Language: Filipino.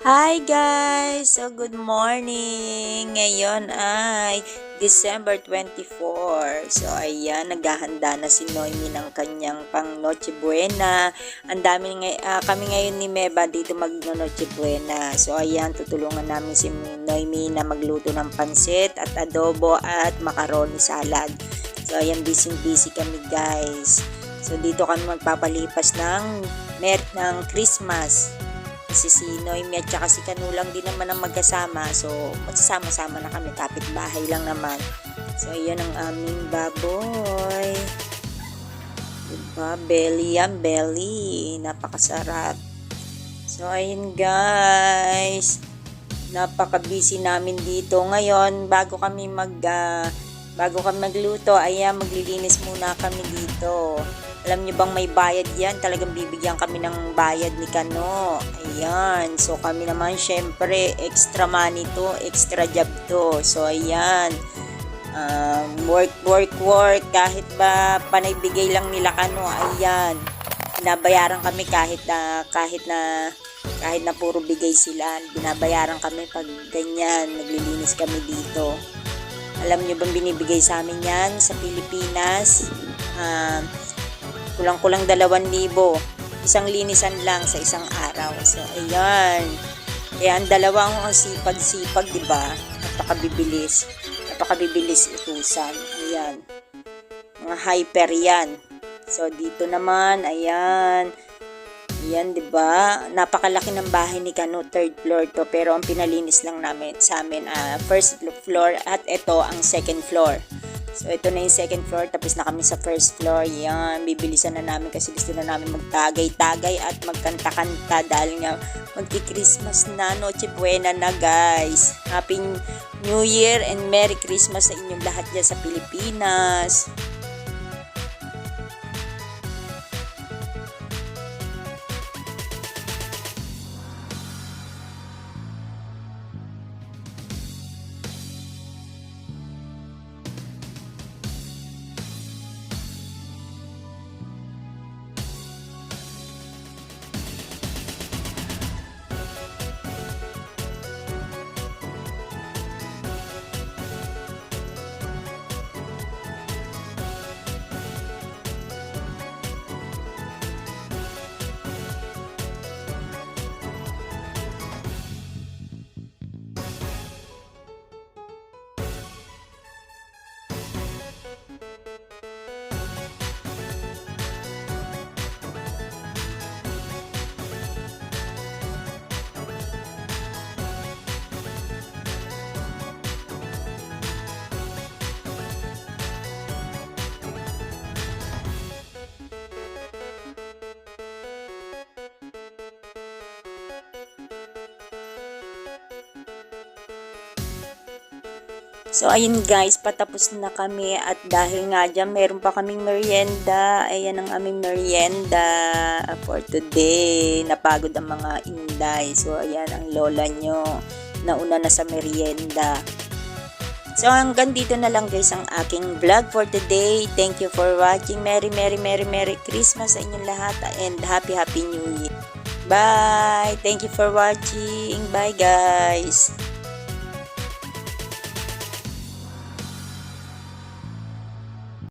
Hi guys! So good morning! Ngayon ay December 24. So ayan, naghahanda na si Noemi ng kanyang pang Noche Buena. Kami ngayon ni Meba dito mag Noche Buena. So ayan, tutulungan namin si Noemi na magluto ng pansit at adobo at macaroni salad. So ayan, busy kami guys. So dito kami magpapalipas ng Christmas. Si Noemi at saka si Kanulang din naman ang magkasama. So, magsasama-sama na kami. Kapit-bahay lang naman. So, ayan ang aming baboy. Diba? Belly yan, belly. Napakasarap. So, ayun guys. Napaka-busy namin dito. Ngayon, bago kami magluto, ayan, maglilinis muna kami dito. Alam nyo bang may bayad yan? Talagang bibigyan kami ng bayad ni Kano. Ayan. So, kami naman, syempre, extra money to, extra job to. So, ayan. Work. Kahit ba panaybigay lang nila Kano, ayan. Binabayaran kami kahit na puro bigay sila. Binabayaran kami pag ganyan. Naglilinis kami dito. Alam nyo bang binibigay sa amin yan sa Pilipinas? Kulang-kulang 2,000. Isang linisan lang sa isang araw. So, ayan. Kaya ang dalawang sipag-sipag, diba? Napakabibilis utusan. Ayan. Mga hyper yan. So, dito naman, ayan. Ayan, diba? Napakalaki ng bahay ni Kano, 3rd floor to. Pero ang pinalinis lang namin sa amin, 1st floor at ito ang 2nd floor. So, ito na yung 2nd floor. Tapos na kami sa 1st floor. Yan. Bibilisan na namin kasi gusto na namin magtagay-tagay at magkanta-kanta dahil nga magki-Christmas na. Noche Buena na guys. Happy New Year and Merry Christmas sa inyong lahat dyan sa Pilipinas. So, ayun guys, patapos na kami at dahil nga dyan, meron pa kaming merienda. Ayan ang aming merienda for today. Napagod ang mga inday. So, ayan ang lola nyo. Nauna na sa merienda. So, hanggang dito na lang guys ang aking vlog for today. Thank you for watching. Merry Christmas sa inyong lahat and Happy New Year. Bye! Thank you for watching. Bye guys!